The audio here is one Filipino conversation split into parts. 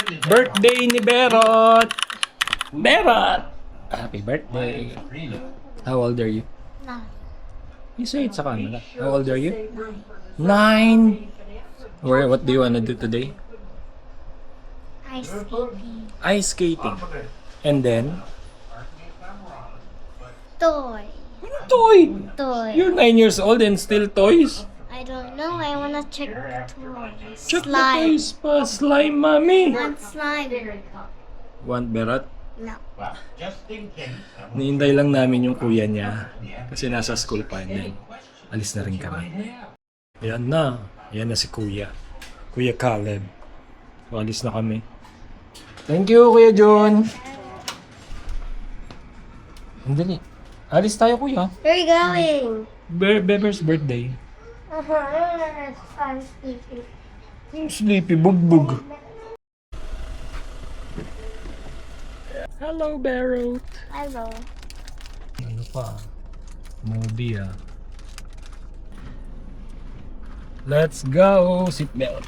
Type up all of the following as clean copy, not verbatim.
Birthday ni Berot! Berot! Happy birthday! How old are you? 9. You say it sa camera. How old are you? 9! What do you wanna do today? Ice skating. Ice skating. And then? Toy. Toy! Toy. You're 9 years old and still toys? I don't know. I wanna check the toys. Check the Slime. toys pa. Slime, mami! Want slime? Want Berot? No. Niintay lang namin yung kuya niya kasi nasa school pa and alis na rin kami. Yan na. Yan na si kuya. Kuya Caleb. So, alis na kami. Thank you, Kuya John. Andali. Alis tayo, kuya. Where are you going? Beber's birthday. I'm sleeping. Sleepy bugbog. Hello, Barrot. Hello. Ano pa? Movie ah. Let's go! Seatbelt.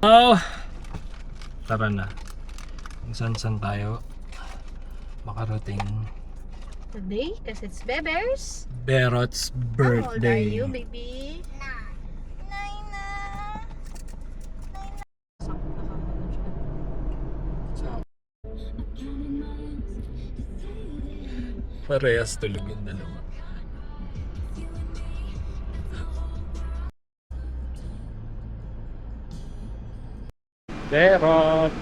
Oh! Tara na. Kung saan tayo makarating. Today, kasi it's Beber's. Berot's How old are birthday. you, baby? Parehas tulog yung dalawa. Berot!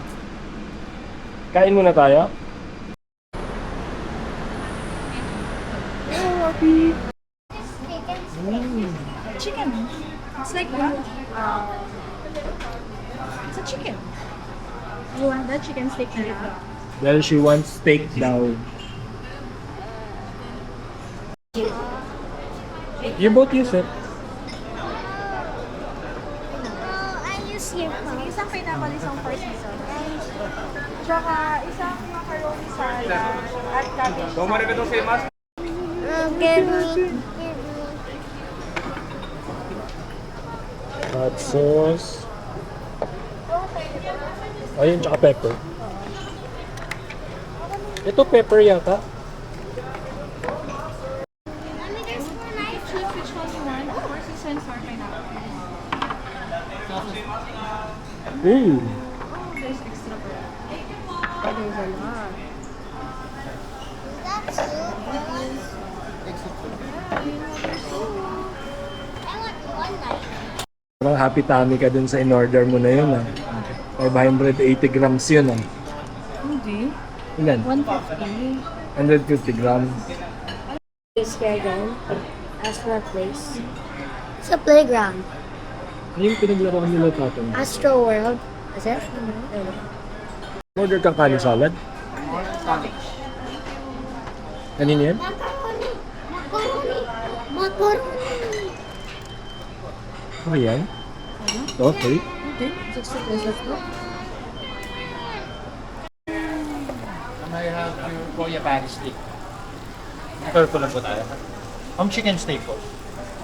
Kain muna tayo? Chicken. It's like what? It's a chicken. You want that chicken steak na rin? Well, she wants steak daw. You both use it. I use your phone. Isang pineapple, isang four season. Tsaka isang macaroni salad at cabbage salad. Give me. Hot sauce. Ayun, tsaka pepper. Ito pepper yata. Mommy, there's one I Choose which one you want. Four seasons or pineapple. Ooh. Oh, there's extra bread. Oh, there's a lot. That's soup. I want one night. Parang happy tummy ka dun sa in-order mo na yun ah. 580 grams yun ah. Hindi. Ilan? 150. 150 grams. Place here again. Ask for a place. It's a playground. Ano yung pinaglaro nila tatang? Astro World. Is it? Order kang kanin salad? Kanina yan? Macaroni. Macaroni. Macaroni. Ano yan? Okay. Okay, 60 pesos to. I have your Goya bag steak. Purple lang po tayo. Chicken steak po.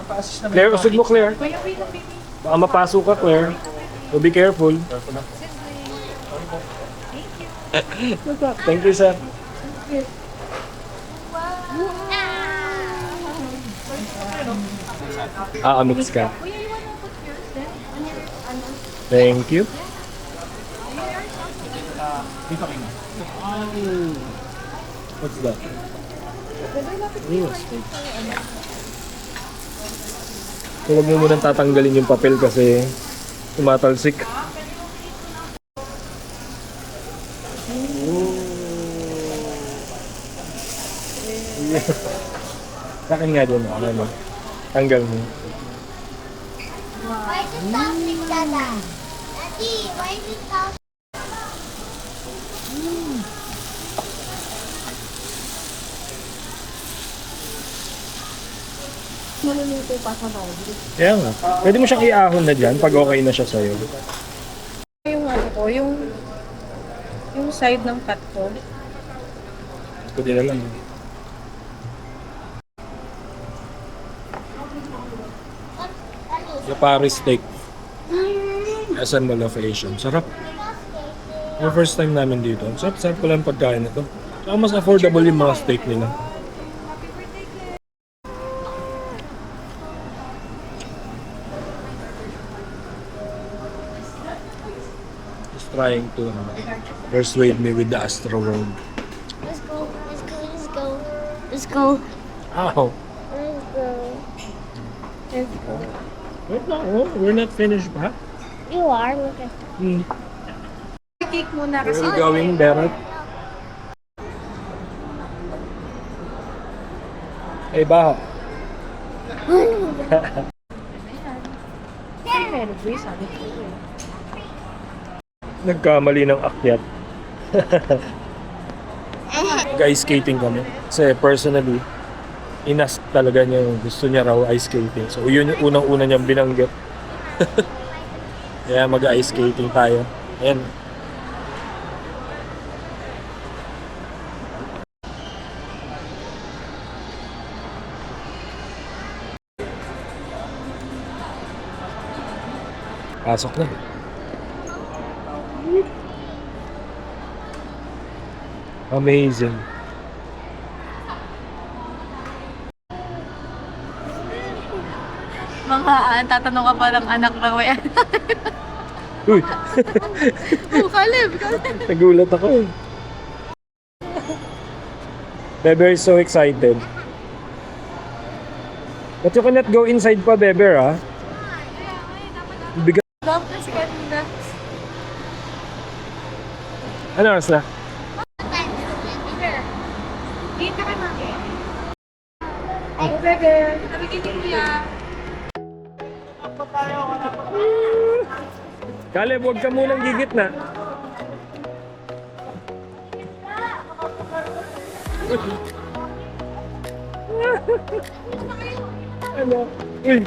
Mapa-assist naman. Claire, usog mo Claire. Kuya, wait lang, baby. Baka mapasok ka Claire. So be careful. Purple lang. Thank you sir. Mix ka. Kuya, you wanna put yours then? Thank you. Dito kayo. What's that? Ooh, steak. So, huwag mo munang tatanggalin yung papel kasi tumatalsik. Yeah. Sakin nga din, ano, tanggal mo. Why is it toxic, Dada? Daddy, why is it toxic? Maluluto pa sa bawal. Kaya nga. Pwede mo siyang iahon na dyan pag okay na siya sa'yo. Yung ano ko, yung side ng cut ko. Pwede na lang. Yung Paris steak. SM Mall of Asia. Sarap. Yung first time namin dito. Sarap ko lang pagkain na to. Saka mas affordable yung mga steak nila. Just trying to persuade me with the Astro World. Let's go. Let's go. Let's go. Let's go. Ow! Let's go. Let's go. Wait lang, oh. We're not finished ba? You are. Look at Hmm. Cake muna Where kasi. are we going, Berat? Hey, Baho. Nagkamali ng akyat. Ice skating kami. Kasi personally, inas talaga niya yung gusto niya raw ice skating. So yun yung unang-una niyang binanggit. Kaya mag-ice skating tayo. Ayan. Pasok na. Amazing. Tatanong ka pa ng anak na may Uy! Oh, Caleb! Nagulat ako eh. Beber is so excited. But you cannot go inside pa, Beber, ha? Bigat. Dapat kasi kanina. Ano oras na? Dito ka na. Ay, bebe. Nabigyan ko yan. Caleb, huwag ka munang gigit na. Ano? Uy!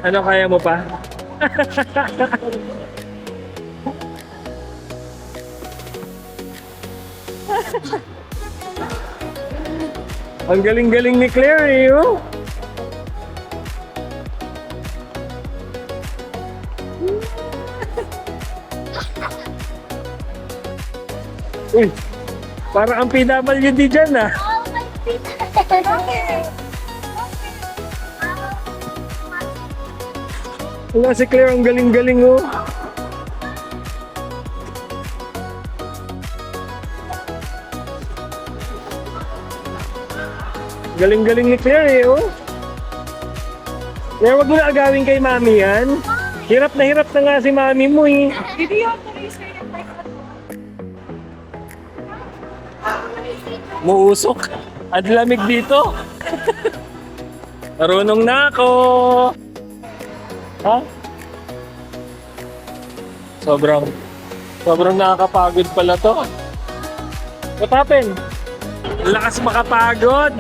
Ano, kaya mo pa? Ang galing-galing ni Claire eh, oh. Uy, parang ang PWD dyan ah. Oh my feet. Wala si Claire, ang galing-galing oh. Galing-galing ni Claire eh oh. Claire, wag mo na agawin kay mami yan. Hirap na nga si mami mo eh. Video ko rin sa'yo yung Muusok. At lamig dito. Marunong na ako. Ha? Sobrang nakakapagod pala to. What happened? Lakas makapagod.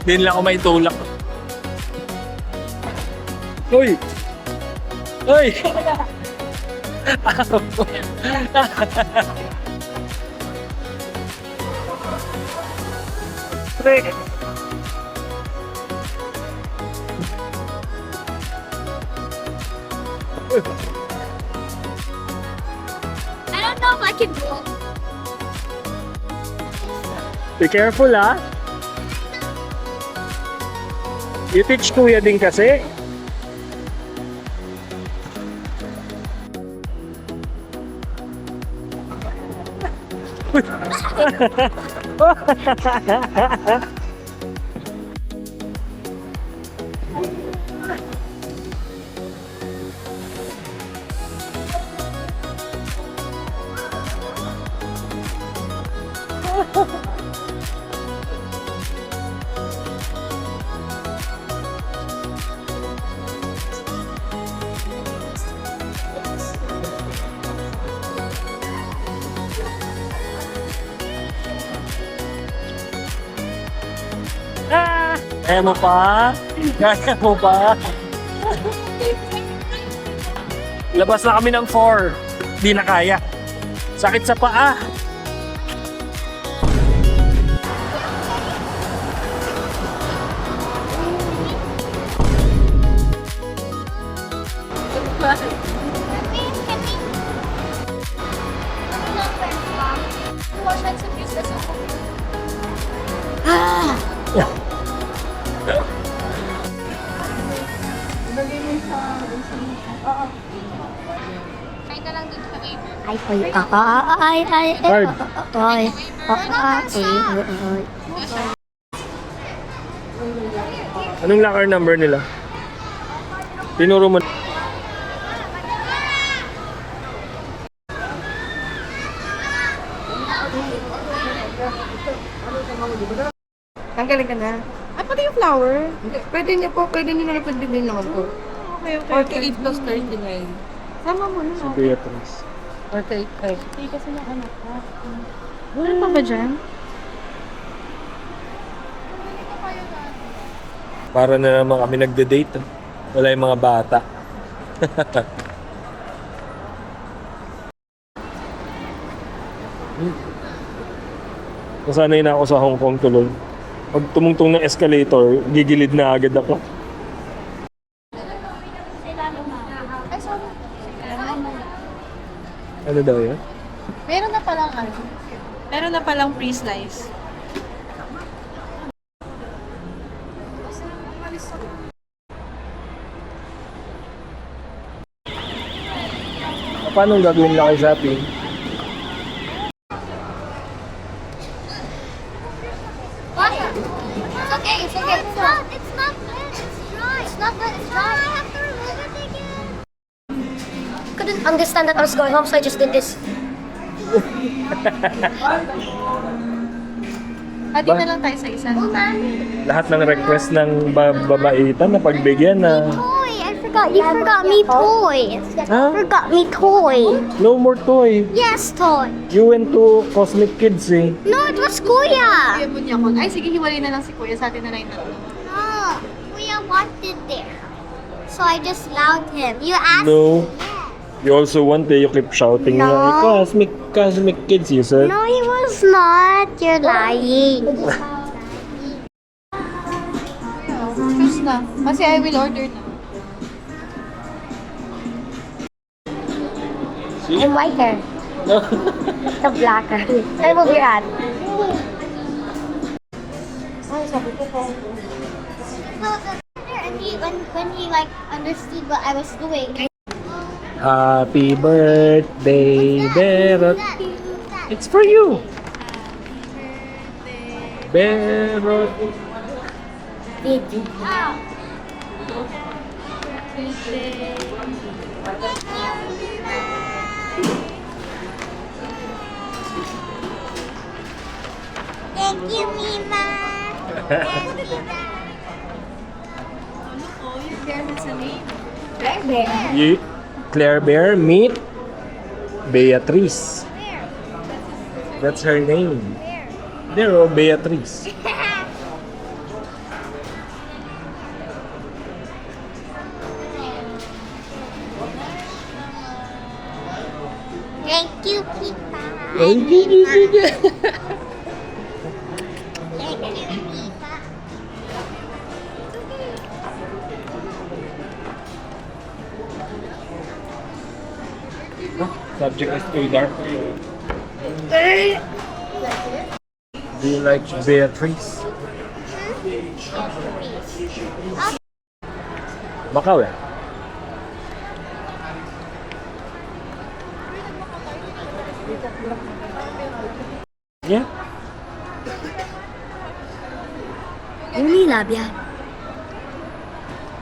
Hindi nila ako may tulak. Uy! Uy! Trick! I don't know if I can do it. Be careful ha. You teach kuya din kasi. Kaya mo pa? Kaya mo pa? Labas na kami ng 4. Di na kaya. Sakit sa paa. Ay, Card. Anong locker number nila? Tinuro mo. Tanggalin ka na. Ah, pati yung flower. Pwede niyo po, pwede niyo na pagdigin naman po. Okay, okay. 48 plus 39. Sama mo na. Si Beatrice. 48. Hindi kasi yung anak ka. Wala pa ba dyan? Para na naman kami nagde-date. Wala yung mga bata. Nasanay na ako sa Hong Kong tuloy. Pag tumungtong ng escalator, gigilid na agad ako. Ano daw yan? Meron na palang ano. Meron na palang pre-slice. Paano gagawin lang kay Zapping? What? It's okay, it's okay. It's not wet, it's dry. It's not wet, it's dry. I have to remove it again. Couldn't understand that I was going home, so I just did this. Hati na lang tayo sa isa. Lahat ng request ng babaitan na pagbigyan na Toy, I forgot. You forgot me toy. Huh? Forgot me toy. no more toy. Yes, toy. You went to Cosmic Kids eh. No, it was Kuya. Kuya po niya ko. Ay, sige, hiwalay na lang si Kuya. Sa atin na lang yung tatlo. No, Kuya wanted there. So I just allowed him. You asked No. You also want you keep shouting No. na Cosmic Kids, you said. No, he was not. You're lying. Choose na. Kasi I will order na. See? I'm whiter. No. The blacker. I move your hand. And when he like understood what I was doing. Happy birthday, Berot. It's for you. Berot. Thank you, Mima. Claire Bear meet Beatrice. That's her name. There, oh, Beatrice. Thank you, Pita. Ay, sige, sige. Thank you, Pita. Subject is too dark. Do you like Beatrice? Macau eh. Yeah. Only labia.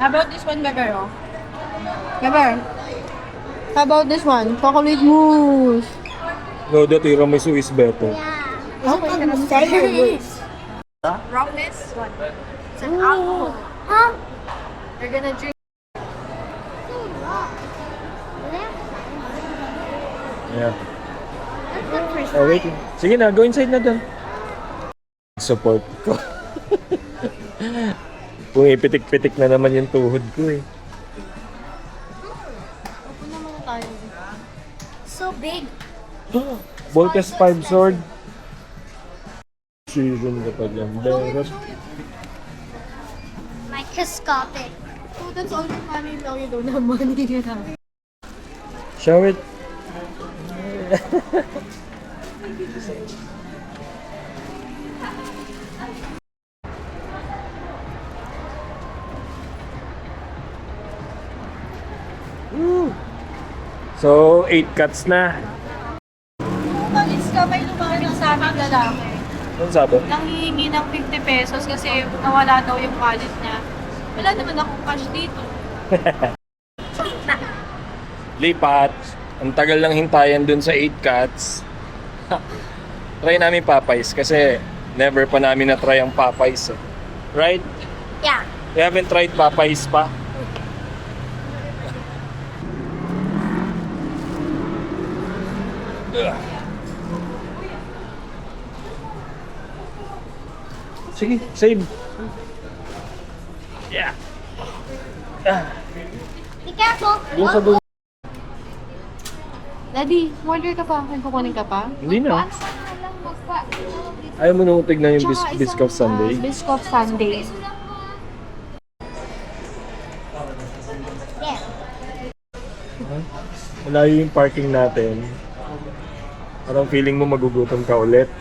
How about this one, Beber? Oh? Beber? How about this one? Chocolate mousse. No, the tiramisu is better. Yeah. Okay, say your words. Roughness? What? It's an alcohol. Huh? You're gonna drink. Yeah. Oh, wait. Sige na, go inside na doon. Support ko. Kung ipitik-pitik na naman yung tuhod ko eh. Opo naman tayo. So big. Voltes 5 sword. Season ka pa dyan. Berot. Microscopic. So that's all the money now you don't have money. Show it. Woo! So, 8 cuts na. Umalis ka, may lumapit sa amin lalaki. Ano sabi? Nanghihingi ng 50 pesos kasi nawala daw yung wallet niya. Wala naman akong cash dito. Lipat. Ang tagal lang hintayan dun sa 8 cuts. Try namin Popeyes kasi never pa namin na-try ang Popeyes. Eh. Right? Yeah. We haven't tried Popeyes pa. Ugh. Sige, save. Yeah. Be careful. Doon sa doon. Daddy, order ka pa? May kukunin ka pa? Hindi na. Ayaw mo nung tignan yung Biscoff Sunday. Biscoff Sunday. There. Malayo yung parking natin. Parang feeling mo magugutom ka ulit.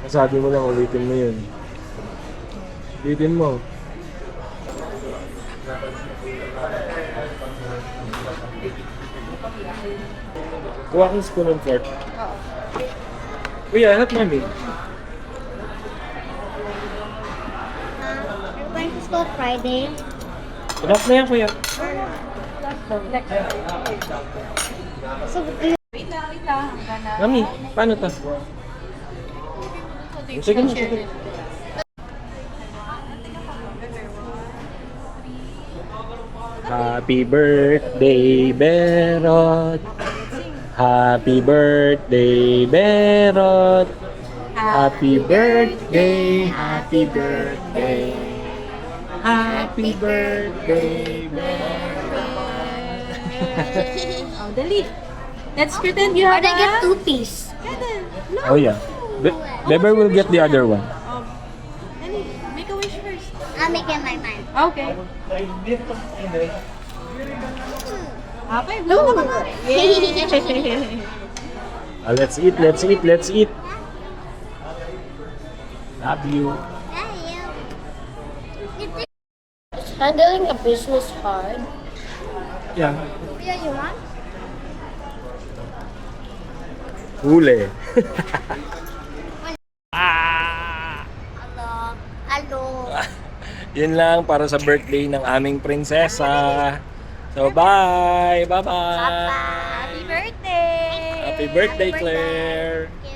Masabi mo lang, ulitin mo yun. Ulitin mo. Kuha kang spoon and fork. Kuya, help mommy. We're going to school Friday. Enough na yan, kuya. So, Wait lang. Hanggang na. Mami, paano to? Sige na, sige. Happy birthday, Berot. Happy birthday, Berot. Happy birthday, happy birthday. Happy birthday, Berot. Oh, dali. Let's pretend you or have they get a... 2-piece. Oh yeah. Beber will get the other one. Dali, make a wish first. I'll make it my mind. Okay. Okay, blow naman ka. Yay! Let's eat, let's eat, let's eat. Love you. Handling a business hard. Yeah. Yeah, you want? Huli. Hello. Hello. Yun lang para sa birthday ng aming prinsesa. So bye! Bye-bye! Happy birthday! Happy birthday, Claire! Okay.